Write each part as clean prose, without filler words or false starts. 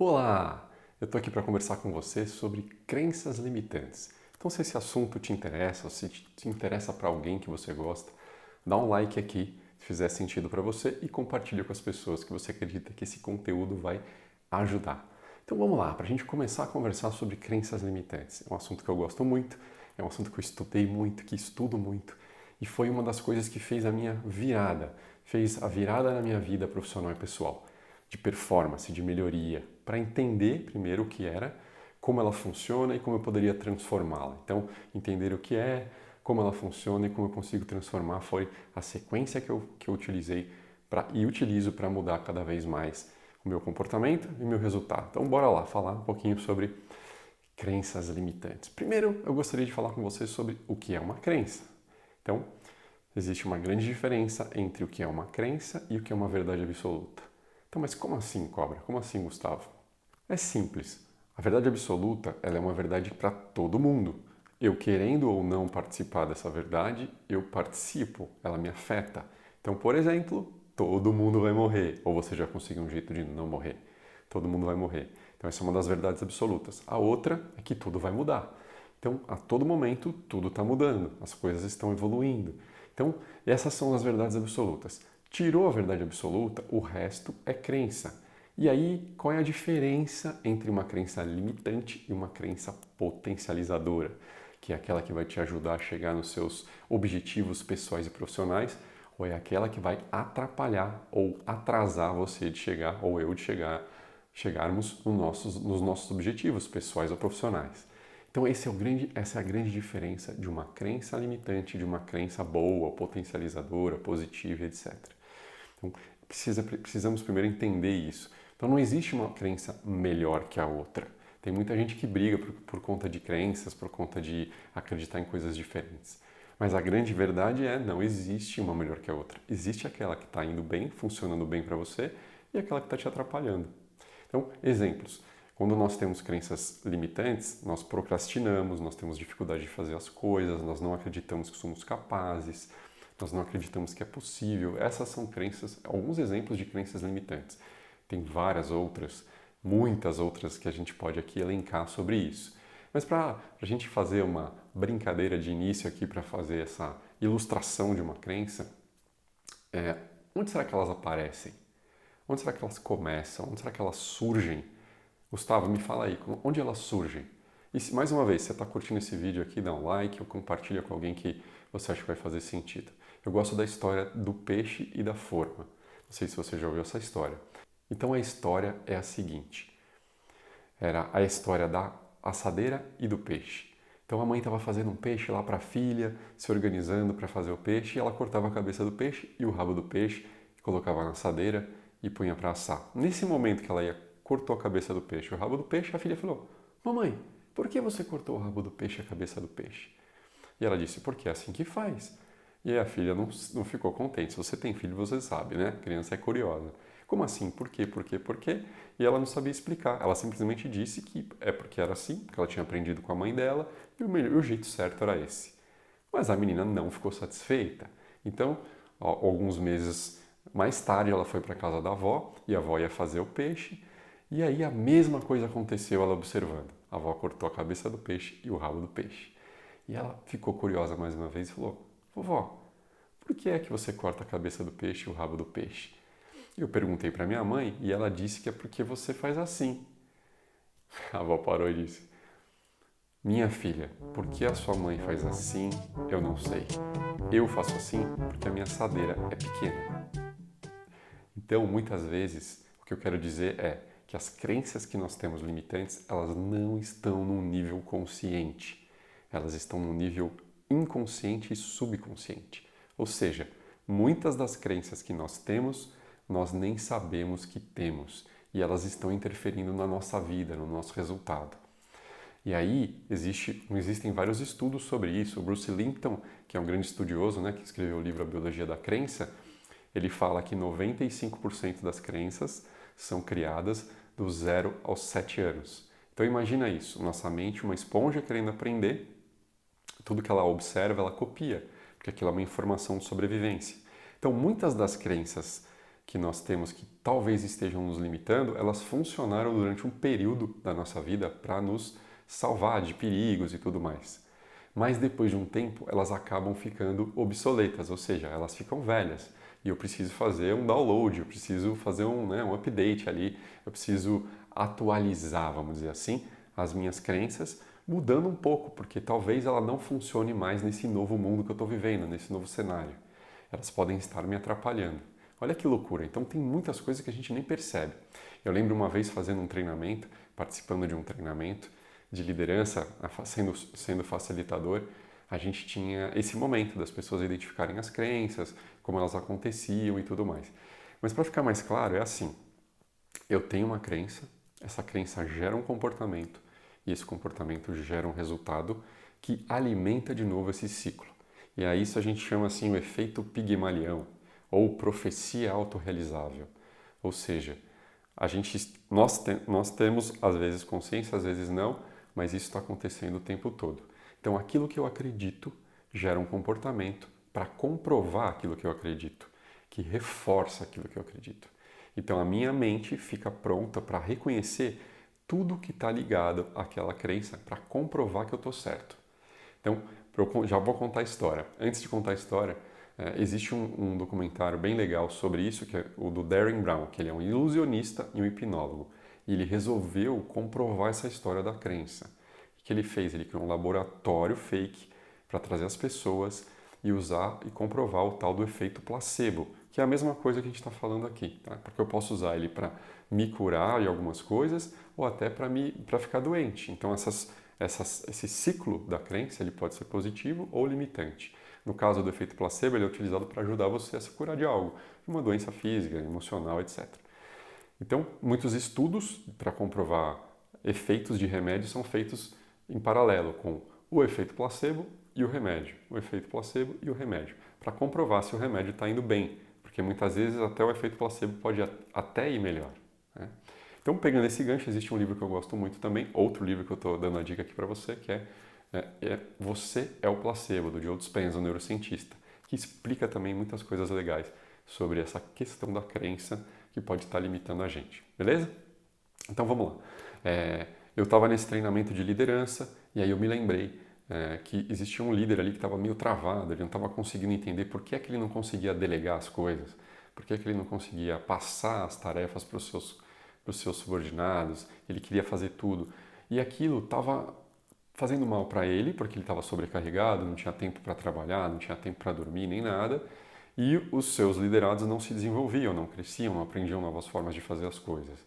Olá! Eu estou aqui para conversar com você sobre crenças limitantes. Então, se esse assunto te interessa, ou se te interessa para alguém que você gosta, dá um like aqui, se fizer sentido para você, e compartilha com as pessoas que você acredita que esse conteúdo vai ajudar. Então vamos lá, para a gente começar a conversar sobre crenças limitantes. É um assunto que eu gosto muito, é um assunto que eu estudei muito, que estudo muito, e foi uma das coisas que fez a minha virada, fez a virada na minha vida profissional e pessoal, de performance, de melhoria, para entender primeiro o que era, como ela funciona e como eu poderia transformá-la. Então, entender o que é, como ela funciona e como eu consigo transformar foi a sequência que eu utilizei e utilizo para mudar cada vez mais o meu comportamento e o meu resultado. Então, bora lá falar um pouquinho sobre crenças limitantes. Primeiro, eu gostaria de falar com você sobre o que é uma crença. Então, existe uma grande diferença entre o que é uma crença e o que é uma verdade absoluta. Então, mas como assim, Cobra? Como assim, Gustavo? É simples. A verdade absoluta, ela é uma verdade para todo mundo. Eu querendo ou não participar dessa verdade, eu participo, ela me afeta. Então, por exemplo, todo mundo vai morrer, ou você já conseguiu um jeito de não morrer. Todo mundo vai morrer. Então, essa é uma das verdades absolutas. A outra é que tudo vai mudar. Então, a todo momento, tudo está mudando, as coisas estão evoluindo. Então, essas são as verdades absolutas. Tirou a verdade absoluta, o resto é crença. E aí, qual é a diferença entre uma crença limitante e uma crença potencializadora? Que é aquela que vai te ajudar a chegar nos seus objetivos pessoais e profissionais, ou é aquela que vai atrapalhar ou atrasar você de chegar, ou eu de chegarmos nos nossos objetivos pessoais ou profissionais? Então, essa é a grande diferença de uma crença limitante, de uma crença boa, potencializadora, positiva, etc. Então, precisamos primeiro entender isso. Então, não existe uma crença melhor que a outra. Tem muita gente que briga por conta de crenças, por conta de acreditar em coisas diferentes. Mas a grande verdade é, não existe uma melhor que a outra. Existe aquela que está indo bem, funcionando bem para você, e aquela que está te atrapalhando. Então, exemplos. Quando nós temos crenças limitantes, nós procrastinamos, nós temos dificuldade de fazer as coisas, nós não acreditamos que somos capazes, nós não acreditamos que é possível. Essas são crenças, alguns exemplos de crenças limitantes. Tem várias outras, muitas outras que a gente pode aqui elencar sobre isso. Mas para a gente fazer uma brincadeira de início aqui, para fazer essa ilustração de uma crença, onde será que elas aparecem? Onde será que elas começam? Onde será que elas surgem? Gustavo, me fala aí, onde elas surgem? E se, mais uma vez, você está curtindo esse vídeo aqui, dá um like ou compartilha com alguém que você acha que vai fazer sentido. Eu gosto da história do peixe e da forma. Não sei se você já ouviu essa história. Então a história é a seguinte. Era a história da assadeira e do peixe. Então a mãe estava fazendo um peixe lá para a filha, se organizando para fazer o peixe, e ela cortava a cabeça do peixe e o rabo do peixe, colocava na assadeira e punha para assar. Nesse momento que ela cortou a cabeça do peixe e o rabo do peixe, a filha falou: Mamãe, por que você cortou o rabo do peixe e a cabeça do peixe? E ela disse: Porque é assim que faz. E aí a filha não ficou contente. Se você tem filho, você sabe, né? A criança é curiosa. Como assim? Por quê? Por quê? Por quê? E ela não sabia explicar. Ela simplesmente disse que é porque era assim, porque ela tinha aprendido com a mãe dela e o jeito certo era esse. Mas a menina não ficou satisfeita. Então, alguns meses mais tarde, ela foi para a casa da avó e a avó ia fazer o peixe. E aí a mesma coisa aconteceu, ela observando. A avó cortou a cabeça do peixe e o rabo do peixe. E ela ficou curiosa mais uma vez e falou: Vovó, por que é que você corta a cabeça do peixe e o rabo do peixe? Eu perguntei para minha mãe e ela disse que é porque você faz assim. A avó parou e disse: Minha filha, por que a sua mãe faz assim, eu não sei. Eu faço assim porque a minha assadeira é pequena. Então, muitas vezes, o que eu quero dizer é que as crenças que nós temos limitantes, elas não estão num nível consciente. Elas estão num nível inconsciente e subconsciente. Ou seja, muitas das crenças que nós temos, nós nem sabemos que temos. E elas estão interferindo na nossa vida, no nosso resultado. E aí existem vários estudos sobre isso. O Bruce Lipton, que é um grande estudioso, né, que escreveu o livro A Biologia da Crença, ele fala que 95% das crenças são criadas do 0 aos 7 anos. Então imagina isso, nossa mente, uma esponja querendo aprender, tudo que ela observa, ela copia, porque aquilo é uma informação de sobrevivência. Então muitas das crenças que nós temos que talvez estejam nos limitando, elas funcionaram durante um período da nossa vida para nos salvar de perigos e tudo mais. Mas depois de um tempo, elas acabam ficando obsoletas, ou seja, elas ficam velhas. E eu preciso fazer um download, eu preciso fazer um update ali, eu preciso atualizar, vamos dizer assim, as minhas crenças, mudando um pouco, porque talvez ela não funcione mais nesse novo mundo que eu estou vivendo, nesse novo cenário. Elas podem estar me atrapalhando. Olha que loucura. Então tem muitas coisas que a gente nem percebe. Eu lembro uma vez fazendo um treinamento, participando de um treinamento de liderança, sendo facilitador, a gente tinha esse momento das pessoas identificarem as crenças, como elas aconteciam e tudo mais. Mas para ficar mais claro, é assim: eu tenho uma crença, essa crença gera um comportamento e esse comportamento gera um resultado que alimenta de novo esse ciclo. E a isso a gente chama assim o efeito Pigmalião ou profecia autorrealizável. Ou seja, nós temos às vezes consciência, às vezes não, mas isso está acontecendo o tempo todo. Então aquilo que eu acredito gera um comportamento para comprovar aquilo que eu acredito, que reforça aquilo que eu acredito. Então a minha mente fica pronta para reconhecer tudo que está ligado àquela crença para comprovar que eu estou certo. Então, já vou contar a história. Antes de contar a história, existe um documentário bem legal sobre isso, que é o do Derren Brown, que ele é um ilusionista e um hipnólogo. E ele resolveu comprovar essa história da crença. O que ele fez? Ele criou um laboratório fake para trazer as pessoas e usar e comprovar o tal do efeito placebo, que é a mesma coisa que a gente está falando aqui, tá? Porque eu posso usar ele para me curar de algumas coisas ou até para ficar doente. Então, esse ciclo da crença ele pode ser positivo ou limitante. No caso do efeito placebo, ele é utilizado para ajudar você a se curar de algo, de uma doença física, emocional, etc. Então, muitos estudos para comprovar efeitos de remédio são feitos em paralelo com o efeito placebo e o remédio, o efeito placebo e o remédio, para comprovar se o remédio está indo bem, porque muitas vezes até o efeito placebo pode até ir melhor, né? Então, pegando esse gancho, existe um livro que eu gosto muito também, outro livro que eu estou dando a dica aqui para você, que é Você é o Placebo, do Joe Dispenza, um neurocientista, que explica também muitas coisas legais sobre essa questão da crença que pode estar limitando a gente, beleza? Então, vamos lá. Eu estava nesse treinamento de liderança e aí eu me lembrei que existia um líder ali que estava meio travado, ele não estava conseguindo entender por que é que ele não conseguia delegar as coisas, por que é que ele não conseguia passar as tarefas para os seus subordinados, ele queria fazer tudo. E aquilo estava fazendo mal para ele, porque ele estava sobrecarregado, não tinha tempo para trabalhar, não tinha tempo para dormir, nem nada. E os seus liderados não se desenvolviam, não cresciam, não aprendiam novas formas de fazer as coisas.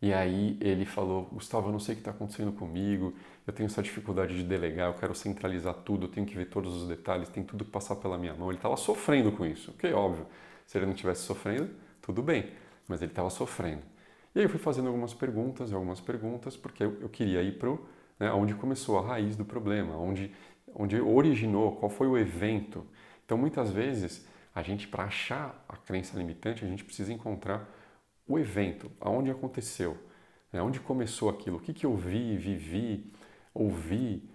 E aí ele falou: Gustavo, eu não sei o que está acontecendo comigo, eu tenho essa dificuldade de delegar, eu quero centralizar tudo, eu tenho que ver todos os detalhes, tem tudo que passar pela minha mão. Ele estava sofrendo com isso, ok, óbvio. Se ele não estivesse sofrendo, tudo bem, mas ele estava sofrendo. E aí eu fui fazendo algumas perguntas, porque eu queria ir para onde começou a raiz do problema, onde originou, qual foi o evento. Então, muitas vezes, a gente, para achar a crença limitante, a gente precisa encontrar o evento, aonde aconteceu, onde começou aquilo, o que eu vi, vivi, ouvi,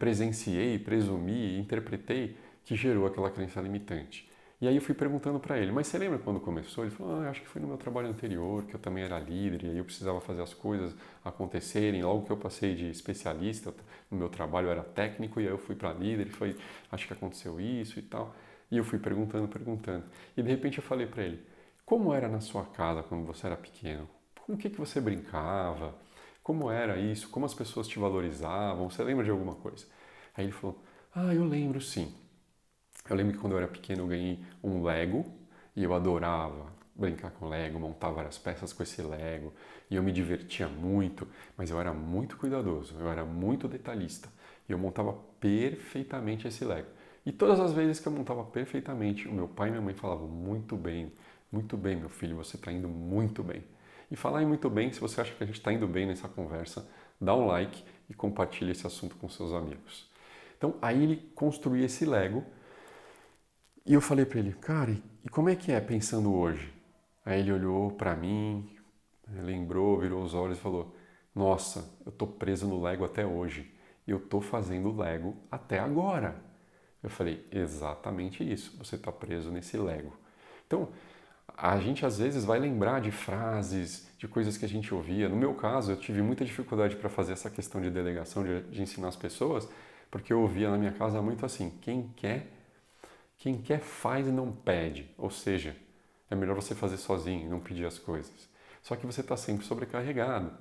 presenciei, presumi, interpretei que gerou aquela crença limitante. E aí eu fui perguntando para ele, mas você lembra quando começou? Ele falou, acho que foi no meu trabalho anterior, que eu também era líder, e aí eu precisava fazer as coisas acontecerem. Logo que eu passei de especialista, no meu trabalho eu era técnico, e aí eu fui para líder, e acho que aconteceu isso e tal. E eu fui perguntando. E de repente eu falei para ele, como era na sua casa quando você era pequeno? Com o que você brincava? Como era isso? Como as pessoas te valorizavam? Você lembra de alguma coisa? Aí ele falou, eu lembro sim. Eu lembro que quando eu era pequeno eu ganhei um Lego e eu adorava brincar com Lego, montar várias peças com esse Lego e eu me divertia muito, mas eu era muito cuidadoso, eu era muito detalhista e eu montava perfeitamente esse Lego. E todas as vezes que eu montava perfeitamente, o meu pai e minha mãe falavam muito bem, meu filho, você está indo muito bem. E falar em muito bem, se você acha que a gente está indo bem nessa conversa, dá um like e compartilha esse assunto com seus amigos. Então aí ele construiu esse Lego. E eu falei para ele, cara, e como é que é pensando hoje? Aí ele olhou para mim, lembrou, virou os olhos e falou, nossa, eu tô preso no Lego até hoje. E eu tô fazendo Lego até agora. Eu falei, exatamente isso, você está preso nesse Lego. Então, A gente às vezes vai lembrar de frases, de coisas que a gente ouvia. No meu caso, eu tive muita dificuldade para fazer essa questão de delegação, de ensinar as pessoas, porque eu ouvia na minha casa muito assim: quem quer faz e não pede. Ou seja, é melhor você fazer sozinho e não pedir as coisas. Só que você está sempre sobrecarregado.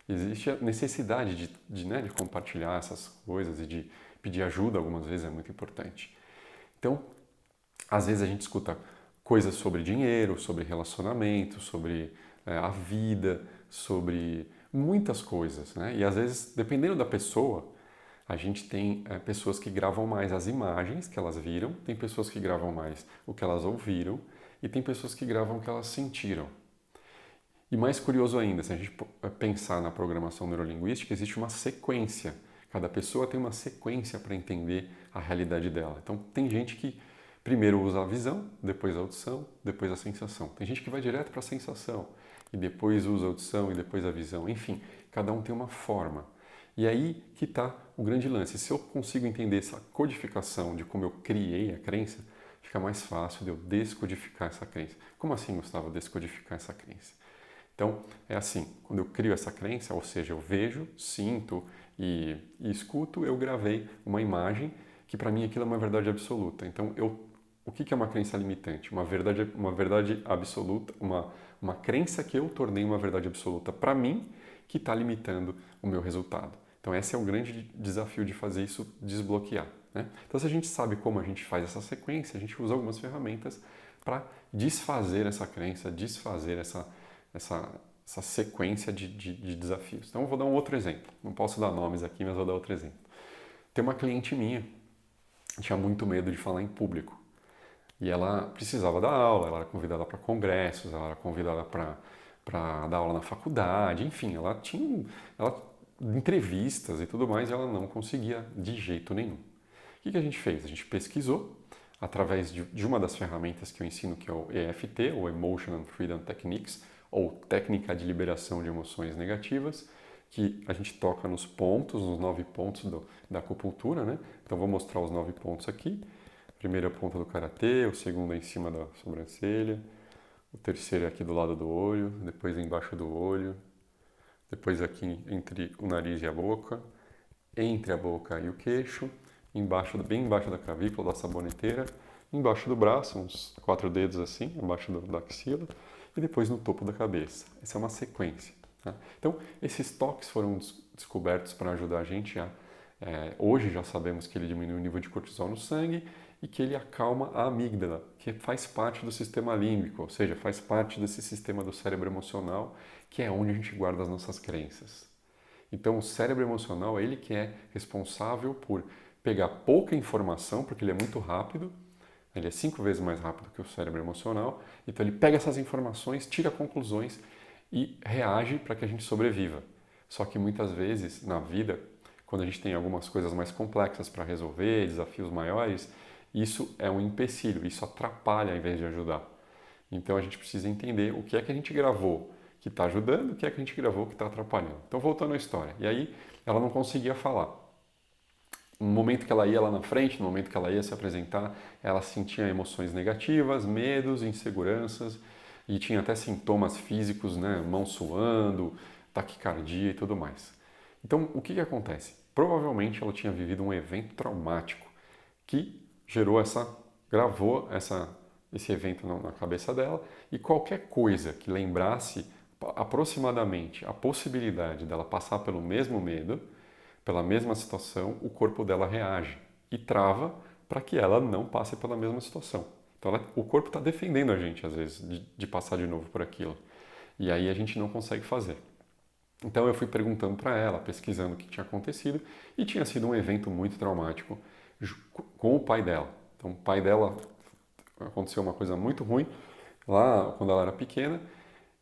Existe a necessidade de compartilhar essas coisas e de pedir ajuda algumas vezes, é muito importante. Então, às vezes a gente escuta coisas sobre dinheiro, sobre relacionamento, sobre a vida, sobre muitas coisas, né? E às vezes, dependendo da pessoa, a gente tem pessoas que gravam mais as imagens que elas viram, tem pessoas que gravam mais o que elas ouviram e tem pessoas que gravam o que elas sentiram. E mais curioso ainda, se a gente pensar na programação neurolinguística, existe uma sequência. Cada pessoa tem uma sequência para entender a realidade dela. Então, tem gente que primeiro usa a visão, depois a audição, depois a sensação. Tem gente que vai direto para a sensação e depois usa a audição e depois a visão. Enfim, cada um tem uma forma. E aí que está o grande lance. Se eu consigo entender essa codificação de como eu criei a crença, fica mais fácil de eu descodificar essa crença. Como assim, Gustavo, descodificar essa crença? Então, é assim, quando eu crio essa crença, ou seja, eu vejo, sinto e escuto, eu gravei uma imagem que para mim aquilo é uma verdade absoluta. Então, o que é uma crença limitante? Uma verdade absoluta, uma crença que eu tornei uma verdade absoluta para mim, que está limitando o meu resultado. Então, esse é o grande desafio de fazer isso desbloquear, né? Então, se a gente sabe como a gente faz essa sequência, a gente usa algumas ferramentas para desfazer essa crença, desfazer essa sequência de desafios. Então, eu vou dar um outro exemplo. Não posso dar nomes aqui, mas vou dar outro exemplo. Tem uma cliente minha que tinha muito medo de falar em público. E ela precisava dar aula, ela era convidada para congressos, ela era convidada para dar aula na faculdade, enfim, ela, entrevistas e tudo mais, e ela não conseguia de jeito nenhum. O que a gente fez? A gente pesquisou através de uma das ferramentas que eu ensino, que é o EFT, ou Emotion and Freedom Techniques, ou Técnica de Liberação de Emoções Negativas, que a gente toca nos pontos, nos 9 pontos da acupuntura, né? Então vou mostrar os 9 pontos aqui. A primeira ponta do karatê, o segundo é em cima da sobrancelha, o terceiro é aqui do lado do olho, depois embaixo do olho, depois aqui entre o nariz e a boca, entre a boca e o queixo, bem embaixo da clavícula, da saboneteira, embaixo do braço, uns 4 dedos assim, embaixo da axila, e depois no topo da cabeça. Essa é uma sequência. Tá? Então, esses toques foram descobertos para ajudar a gente a... hoje já sabemos que ele diminui o nível de cortisol no sangue e que ele acalma a amígdala, que faz parte do sistema límbico, ou seja, faz parte desse sistema do cérebro emocional, que é onde a gente guarda as nossas crenças. Então, o cérebro emocional é ele que é responsável por pegar pouca informação, porque ele é muito rápido, ele é 5 vezes mais rápido que o cérebro emocional, então ele pega essas informações, tira conclusões e reage para que a gente sobreviva. Só que muitas vezes na vida, quando a gente tem algumas coisas mais complexas para resolver, desafios maiores, isso é um empecilho, isso atrapalha ao invés de ajudar. Então a gente precisa entender o que é que a gente gravou que está ajudando, o que é que a gente gravou que está atrapalhando. Então voltando à história. E aí ela não conseguia falar. No momento que ela ia lá na frente, no momento que ela ia se apresentar, ela sentia emoções negativas, medos, inseguranças e tinha até sintomas físicos, né? Mão suando, taquicardia e tudo mais. Então, o que acontece? Provavelmente ela tinha vivido um evento traumático que gravou esse evento na cabeça dela e qualquer coisa que lembrasse aproximadamente a possibilidade dela passar pelo mesmo medo, pela mesma situação, o corpo dela reage e trava para que ela não passe pela mesma situação. Então o corpo está defendendo a gente, às vezes, de passar de novo por aquilo. E aí a gente não consegue fazer. Então eu fui perguntando para ela, pesquisando o que tinha acontecido, e tinha sido um evento muito traumático com o pai dela. Então o pai dela aconteceu uma coisa muito ruim lá quando ela era pequena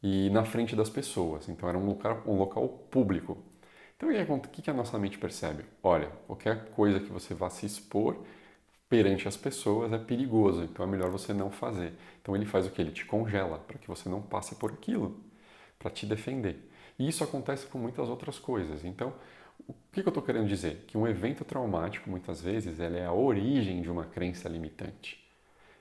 e na frente das pessoas. Então era um local público. Então o que a nossa mente percebe? Olha, qualquer coisa que você vá se expor perante as pessoas é perigoso, então é melhor você não fazer. Então ele faz o que? Ele te congela para que você não passe por aquilo, para te defender. E isso acontece com muitas outras coisas. Então, o que eu estou querendo dizer? Que um evento traumático, muitas vezes, ele é a origem de uma crença limitante.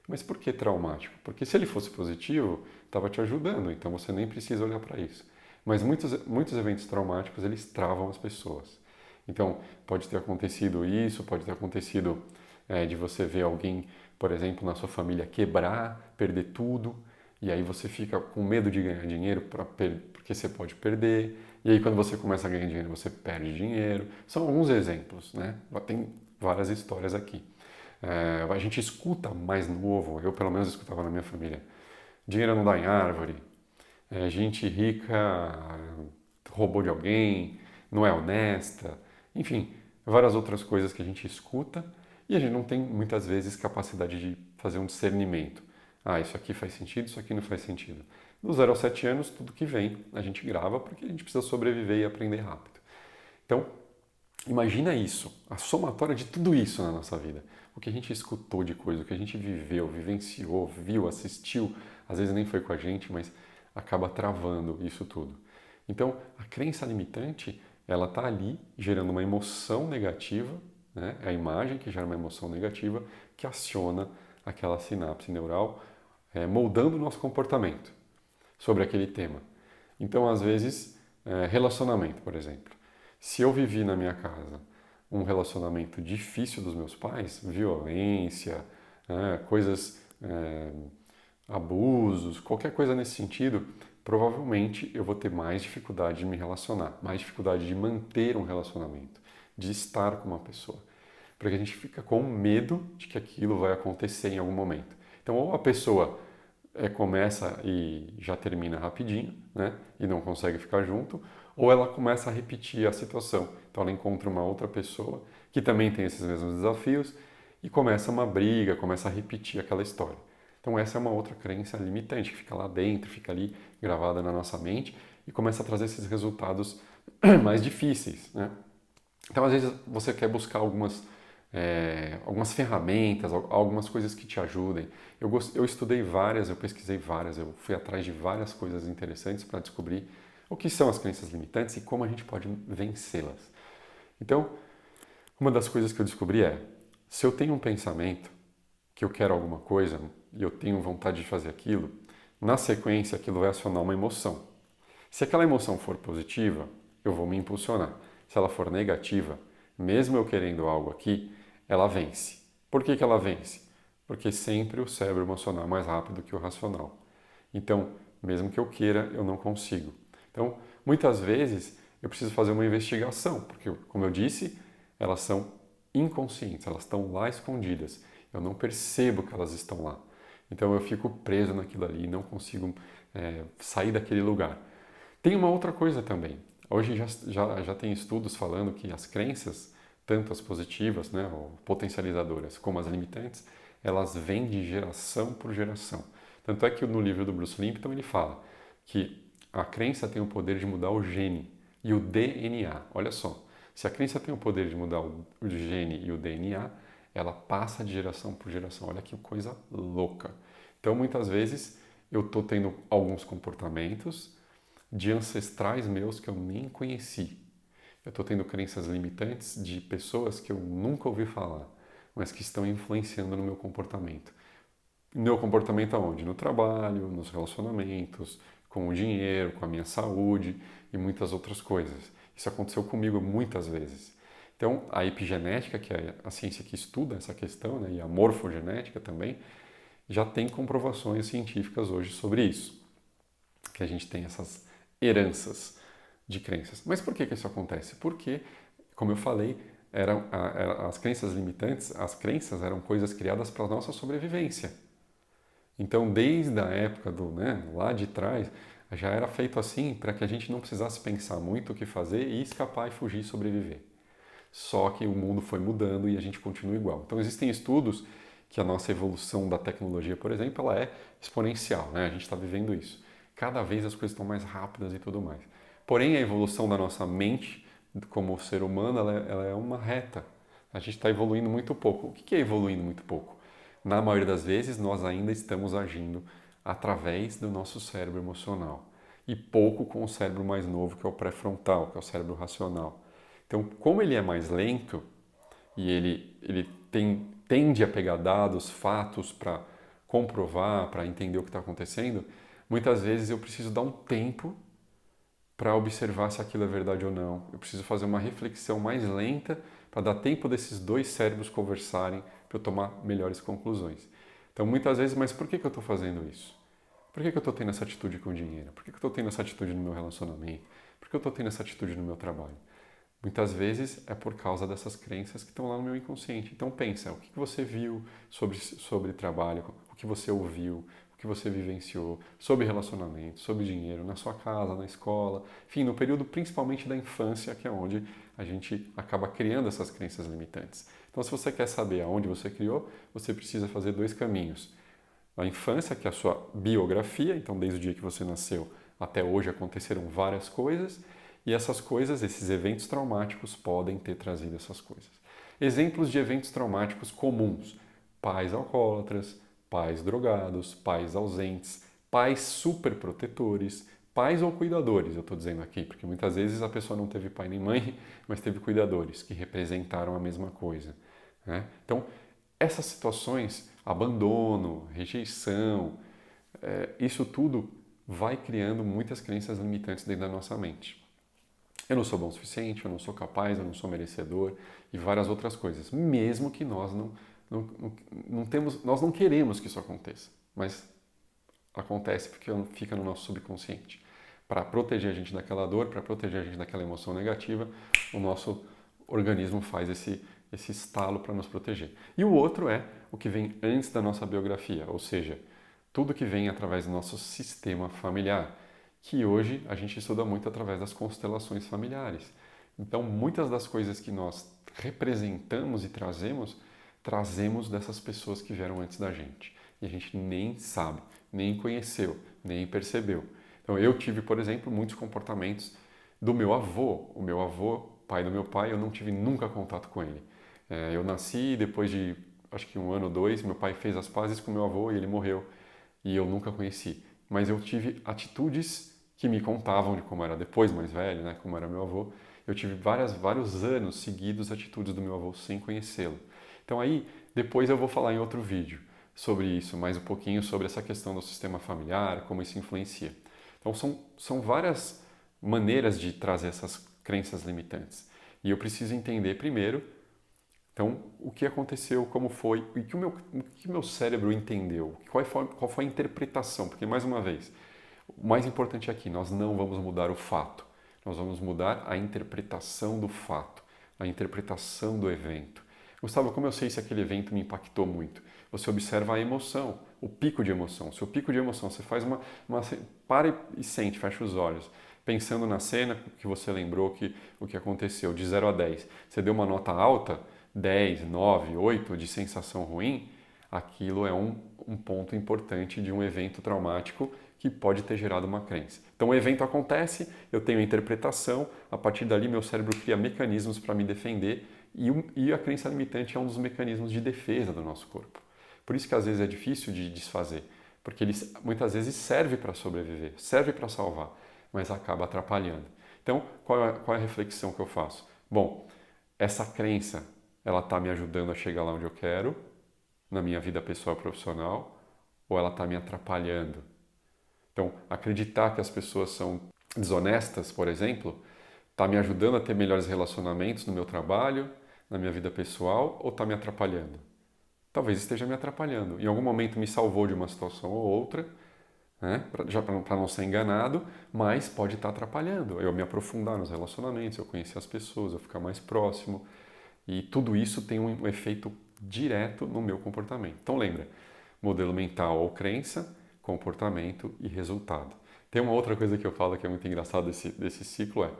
Mas por que traumático? Porque se ele fosse positivo, estava te ajudando, então você nem precisa olhar para isso. Mas muitos eventos traumáticos, eles travam as pessoas. Então, pode ter acontecido isso, pode ter acontecido de você ver alguém, por exemplo, na sua família quebrar, perder tudo, e aí você fica com medo de ganhar dinheiro porque você pode perder, e aí quando você começa a ganhar dinheiro, você perde dinheiro. São alguns exemplos, né? Tem várias histórias aqui. A gente escuta mais novo, eu pelo menos escutava na minha família, dinheiro não dá em árvore, gente rica roubou de alguém, não é honesta, enfim, várias outras coisas que a gente escuta e a gente não tem muitas vezes capacidade de fazer um discernimento. Ah, isso aqui faz sentido, isso aqui não faz sentido. Do 0 aos 7 anos, tudo que vem a gente grava porque a gente precisa sobreviver e aprender rápido. Então, imagina isso, a somatória de tudo isso na nossa vida. O que a gente escutou de coisa, o que a gente viveu, vivenciou, viu, assistiu, às vezes nem foi com a gente, mas acaba travando isso tudo. Então, a crença limitante, ela está ali gerando uma emoção negativa, né? É a imagem que gera uma emoção negativa que aciona aquela sinapse neural, moldando o nosso comportamento sobre aquele tema. Então, às vezes, relacionamento, por exemplo. Se eu vivi na minha casa um relacionamento difícil dos meus pais, violência, coisas, abusos, qualquer coisa nesse sentido, provavelmente eu vou ter mais dificuldade de me relacionar, mais dificuldade de manter um relacionamento, de estar com uma pessoa. Porque a gente fica com medo de que aquilo vai acontecer em algum momento. Então, ou a pessoa começa e já termina rapidinho, né? E não consegue ficar junto, ou ela começa a repetir a situação. Então ela encontra uma outra pessoa que também tem esses mesmos desafios e começa uma briga, começa a repetir aquela história. Então essa é uma outra crença limitante que fica lá dentro, fica ali gravada na nossa mente e começa a trazer esses resultados mais difíceis, né? Então às vezes você quer buscar algumas ferramentas, algumas coisas que te ajudem. Eu estudei várias, eu pesquisei várias, eu fui atrás de várias coisas interessantes para descobrir o que são as crenças limitantes e como a gente pode vencê-las. Então, uma das coisas que eu descobri é, se eu tenho um pensamento que eu quero alguma coisa e eu tenho vontade de fazer aquilo, na sequência aquilo vai acionar uma emoção. Se aquela emoção for positiva, eu vou me impulsionar. Se ela for negativa, mesmo eu querendo algo aqui, ela vence. Por que ela vence? Porque sempre o cérebro emocional é mais rápido que o racional. Então, mesmo que eu queira, eu não consigo. Então, muitas vezes eu preciso fazer uma investigação, porque, como eu disse, elas são inconscientes, elas estão lá escondidas. Eu não percebo que elas estão lá. Então, eu fico preso naquilo ali e não consigo sair daquele lugar. Tem uma outra coisa também. Hoje já tem estudos falando que as crenças, tanto as positivas, né, ou potencializadoras, como as limitantes, elas vêm de geração por geração. Tanto é que no livro do Bruce Lipton ele fala que a crença tem o poder de mudar o gene e o DNA. Olha só, se a crença tem o poder de mudar o gene e o DNA, ela passa de geração por geração. Olha que coisa louca. Então, muitas vezes, eu estou tendo alguns comportamentos de ancestrais meus que eu nem conheci. Eu estou tendo crenças limitantes de pessoas que eu nunca ouvi falar, mas que estão influenciando no meu comportamento. Meu comportamento aonde? No trabalho, nos relacionamentos, com o dinheiro, com a minha saúde e muitas outras coisas. Isso aconteceu comigo muitas vezes. Então, a epigenética, que é a ciência que estuda essa questão, né, e a morfogenética também, já tem comprovações científicas hoje sobre isso, que a gente tem essas heranças de crenças. Mas por que isso acontece? Porque, como eu falei, as crenças limitantes, as crenças eram coisas criadas para a nossa sobrevivência. Então, desde a época lá de trás, já era feito assim para que a gente não precisasse pensar muito o que fazer e escapar e fugir e sobreviver. Só que o mundo foi mudando e a gente continua igual. Então, existem estudos que a nossa evolução da tecnologia, por exemplo, ela é exponencial, né? A gente está vivendo isso. Cada vez as coisas estão mais rápidas e tudo mais. Porém, a evolução da nossa mente, como ser humano, ela é uma reta. A gente está evoluindo muito pouco. O que é evoluindo muito pouco? Na maioria das vezes, nós ainda estamos agindo através do nosso cérebro emocional e pouco com o cérebro mais novo, que é o pré-frontal, que é o cérebro racional. Então, como ele é mais lento e ele tende a pegar dados, fatos para comprovar, para entender o que está acontecendo, muitas vezes eu preciso dar um tempo para observar se aquilo é verdade ou não. Eu preciso fazer uma reflexão mais lenta para dar tempo desses dois cérebros conversarem para eu tomar melhores conclusões. Então, muitas vezes, mas por que eu estou fazendo isso? Por que eu estou tendo essa atitude com o dinheiro? Por que eu estou tendo essa atitude no meu relacionamento? Por que eu estou tendo essa atitude no meu trabalho? Muitas vezes é por causa dessas crenças que estão lá no meu inconsciente. Então pensa, o que você viu sobre trabalho, o que você ouviu, o que você vivenciou, sobre relacionamento, sobre dinheiro, na sua casa, na escola, enfim, no período principalmente da infância, que é onde a gente acaba criando essas crenças limitantes. Então se você quer saber aonde você criou, você precisa fazer dois caminhos. A infância, que é a sua biografia, então desde o dia que você nasceu até hoje aconteceram várias coisas, e essas coisas, esses eventos traumáticos podem ter trazido essas coisas. Exemplos de eventos traumáticos comuns: pais alcoólatras, pais drogados, pais ausentes, pais superprotetores, pais ou cuidadores, eu estou dizendo aqui, porque muitas vezes a pessoa não teve pai nem mãe, mas teve cuidadores, que representaram a mesma coisa, né? Então, essas situações, abandono, rejeição, isso tudo vai criando muitas crenças limitantes dentro da nossa mente. Eu não sou bom o suficiente, eu não sou capaz, eu não sou merecedor e várias outras coisas. Mesmo que nós nós não queremos que isso aconteça, mas acontece porque fica no nosso subconsciente. Para proteger a gente daquela dor, para proteger a gente daquela emoção negativa, o nosso organismo faz esse estalo para nos proteger. E o outro é o que vem antes da nossa biografia, ou seja, tudo que vem através do nosso sistema familiar, que hoje a gente estuda muito através das constelações familiares. Então, muitas das coisas que nós representamos e trazemos dessas pessoas que vieram antes da gente. E a gente nem sabe, nem conheceu, nem percebeu. Então, eu tive, por exemplo, muitos comportamentos do meu avô. O meu avô, pai do meu pai, eu não tive nunca contato com ele. Eu nasci e depois de, acho que 1 ano ou 2, meu pai fez as pazes com meu avô e ele morreu. E eu nunca conheci. Mas eu tive atitudes que me contavam de como era depois, mais velho, né, como era meu avô. Eu tive vários anos seguidos atitudes do meu avô sem conhecê-lo. Então aí, depois eu vou falar em outro vídeo sobre isso, mais um pouquinho sobre essa questão do sistema familiar, como isso influencia. Então são várias maneiras de trazer essas crenças limitantes. E eu preciso entender primeiro, então, o que aconteceu, como foi, o que o meu cérebro entendeu, qual foi a interpretação, porque mais uma vez, o mais importante aqui, nós não vamos mudar o fato, nós vamos mudar a interpretação do fato, a interpretação do evento. Gustavo, como eu sei se aquele evento me impactou muito? Você observa a emoção, o pico de emoção. Se o pico de emoção, você faz para e sente, fecha os olhos, pensando na cena que você lembrou, o que aconteceu, de 0 a 10. Você deu uma nota alta, 10, 9, 8 de sensação ruim, aquilo é um ponto importante de um evento traumático que pode ter gerado uma crença. Então o evento acontece, eu tenho a interpretação, a partir dali meu cérebro cria mecanismos para me defender e a crença limitante é um dos mecanismos de defesa do nosso corpo. Por isso que às vezes é difícil de desfazer, porque ele muitas vezes serve para sobreviver, serve para salvar, mas acaba atrapalhando. Então, qual é a reflexão que eu faço? Bom, essa crença, ela está me ajudando a chegar lá onde eu quero, na minha vida pessoal e profissional, ou ela está me atrapalhando? Então, acreditar que as pessoas são desonestas, por exemplo, está me ajudando a ter melhores relacionamentos no meu trabalho, na minha vida pessoal, ou está me atrapalhando? Talvez esteja me atrapalhando. Em algum momento me salvou de uma situação ou outra, né? Para não ser enganado, mas pode estar atrapalhando. Eu me aprofundar nos relacionamentos, eu conhecer as pessoas, eu ficar mais próximo. E tudo isso tem um efeito direto no meu comportamento. Então lembra, modelo mental ou crença, comportamento e resultado. Tem uma outra coisa que eu falo que é muito engraçado desse ciclo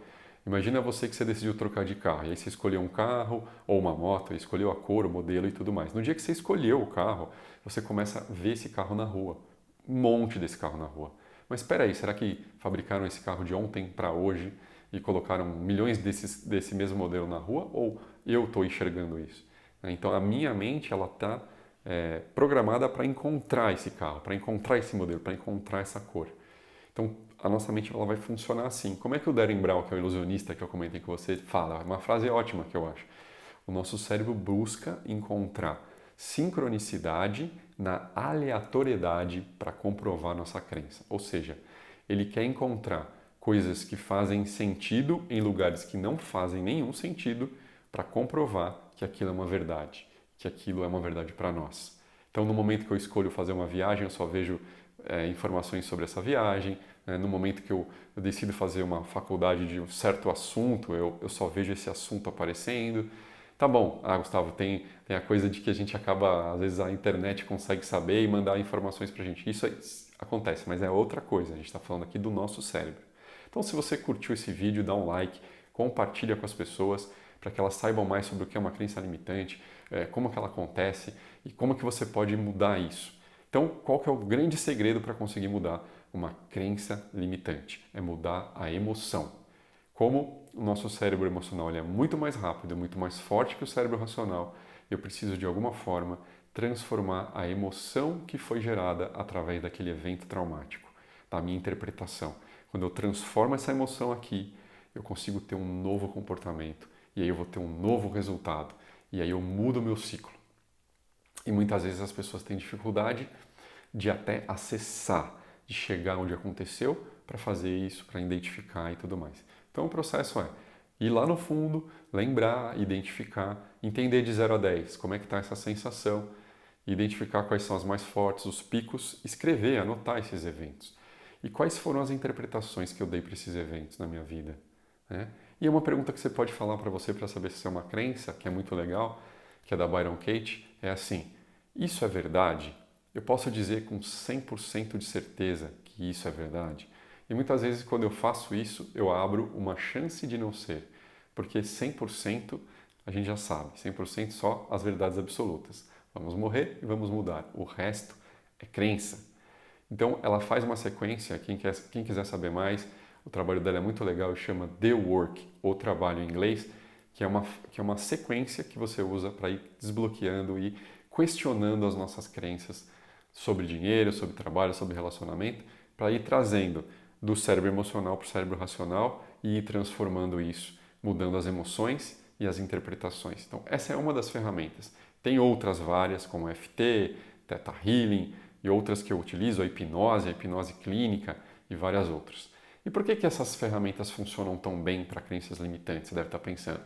imagina você que você decidiu trocar de carro, e aí você escolheu um carro ou uma moto, escolheu a cor, o modelo e tudo mais. No dia que você escolheu o carro, você começa a ver esse carro na rua, um monte desse carro na rua. Mas espera aí, será que fabricaram esse carro de ontem para hoje e colocaram milhões desse mesmo modelo na rua? Ou eu estou enxergando isso? Então a minha mente ela está programada para encontrar esse carro, para encontrar esse modelo, para encontrar essa cor. Então a nossa mente ela vai funcionar assim. Como é que o Darren Brown, que é o ilusionista que eu comentei com você, fala? Uma frase ótima que eu acho. O nosso cérebro busca encontrar sincronicidade na aleatoriedade para comprovar nossa crença. Ou seja, ele quer encontrar coisas que fazem sentido em lugares que não fazem nenhum sentido para comprovar que aquilo é uma verdade, que aquilo é uma verdade para nós. Então, no momento que eu escolho fazer uma viagem, eu só vejo informações sobre essa viagem. No momento que eu decido fazer uma faculdade de um certo assunto, eu só vejo esse assunto aparecendo. Tá bom, Gustavo, tem a coisa de que a gente acaba, às vezes a internet consegue saber e mandar informações para a gente. Isso acontece, mas é outra coisa. A gente está falando aqui do nosso cérebro. Então, se você curtiu esse vídeo, dá um like, compartilha com as pessoas para que elas saibam mais sobre o que é uma crença limitante, como que ela acontece e como que você pode mudar isso. Então, qual que é o grande segredo para conseguir mudar uma crença limitante? É mudar a emoção. Como o nosso cérebro emocional ele é muito mais rápido, muito mais forte que o cérebro racional, eu preciso de alguma forma transformar a emoção que foi gerada através daquele evento traumático, da minha interpretação. Quando eu transformo essa emoção aqui, eu consigo ter um novo comportamento e aí eu vou ter um novo resultado e aí eu mudo o meu ciclo. E muitas vezes as pessoas têm dificuldade de até acessar, de chegar onde aconteceu para fazer isso, para identificar e tudo mais. Então o processo é ir lá no fundo, lembrar, identificar, entender de 0 a 10 como é que está essa sensação, identificar quais são as mais fortes, os picos, escrever, anotar esses eventos. E quais foram as interpretações que eu dei para esses eventos na minha vida? Né? E uma pergunta que você pode falar para você para saber se é uma crença, que é muito legal, que é da Byron Katie, é assim: isso é verdade? Eu posso dizer com 100% de certeza que isso é verdade? E muitas vezes quando eu faço isso, eu abro uma chance de não ser, porque 100% a gente já sabe, 100% só as verdades absolutas. Vamos morrer e vamos mudar. O resto é crença. Então ela faz uma sequência, quem quiser saber mais, o trabalho dela é muito legal e chama The Work, ou trabalho em inglês, que é uma sequência que você usa para ir desbloqueando e questionando as nossas crenças sobre dinheiro, sobre trabalho, sobre relacionamento, para ir trazendo do cérebro emocional para o cérebro racional e ir transformando isso, mudando as emoções e as interpretações. Então essa é uma das ferramentas. Tem outras várias, como FT, Theta Healing e outras que eu utilizo, a hipnose clínica e várias outras. E por que essas ferramentas funcionam tão bem para crenças limitantes? Você deve estar pensando.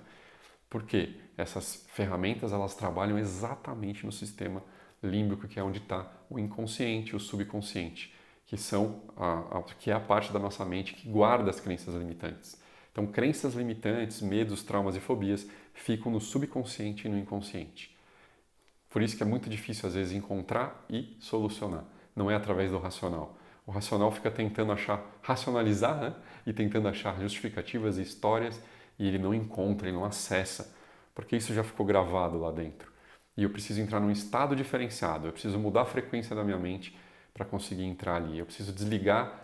Porque essas ferramentas elas trabalham exatamente no sistema límbico, que é onde está o inconsciente, o subconsciente, que é a parte da nossa mente que guarda as crenças limitantes. Então, crenças limitantes, medos, traumas e fobias ficam no subconsciente e no inconsciente. Por isso que é muito difícil, às vezes, encontrar e solucionar. Não é através do racional. O racional fica tentando racionalizar, né? E tentando achar justificativas e histórias, e ele não encontra, ele não acessa, porque isso já ficou gravado lá dentro. E eu preciso entrar num estado diferenciado, eu preciso mudar a frequência da minha mente para conseguir entrar ali. Eu preciso desligar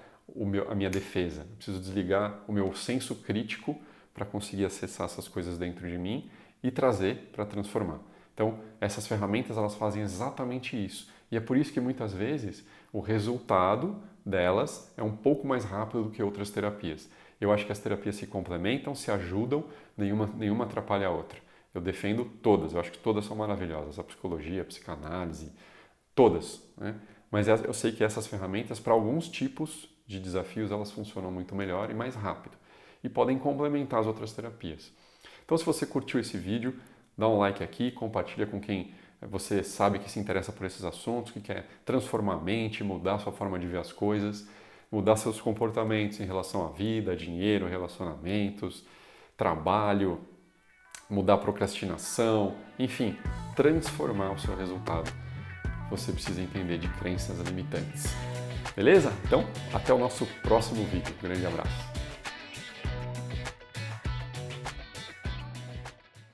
a minha defesa, eu preciso desligar o meu senso crítico para conseguir acessar essas coisas dentro de mim e trazer para transformar. Então, essas ferramentas elas fazem exatamente isso. E é por isso que muitas vezes o resultado delas é um pouco mais rápido do que outras terapias. Eu acho que as terapias se complementam, se ajudam, nenhuma atrapalha a outra. Eu defendo todas, eu acho que todas são maravilhosas. A psicologia, a psicanálise, todas. Né? Mas eu sei que essas ferramentas, para alguns tipos de desafios, elas funcionam muito melhor e mais rápido. E podem complementar as outras terapias. Então, se você curtiu esse vídeo, dá um like aqui, compartilha com quem você sabe que se interessa por esses assuntos, que quer transformar a mente, mudar a sua forma de ver as coisas, mudar seus comportamentos em relação à vida, dinheiro, relacionamentos, trabalho, mudar a procrastinação, enfim, transformar o seu resultado. Você precisa entender de crenças limitantes. Beleza? Então, até o nosso próximo vídeo. Um grande abraço.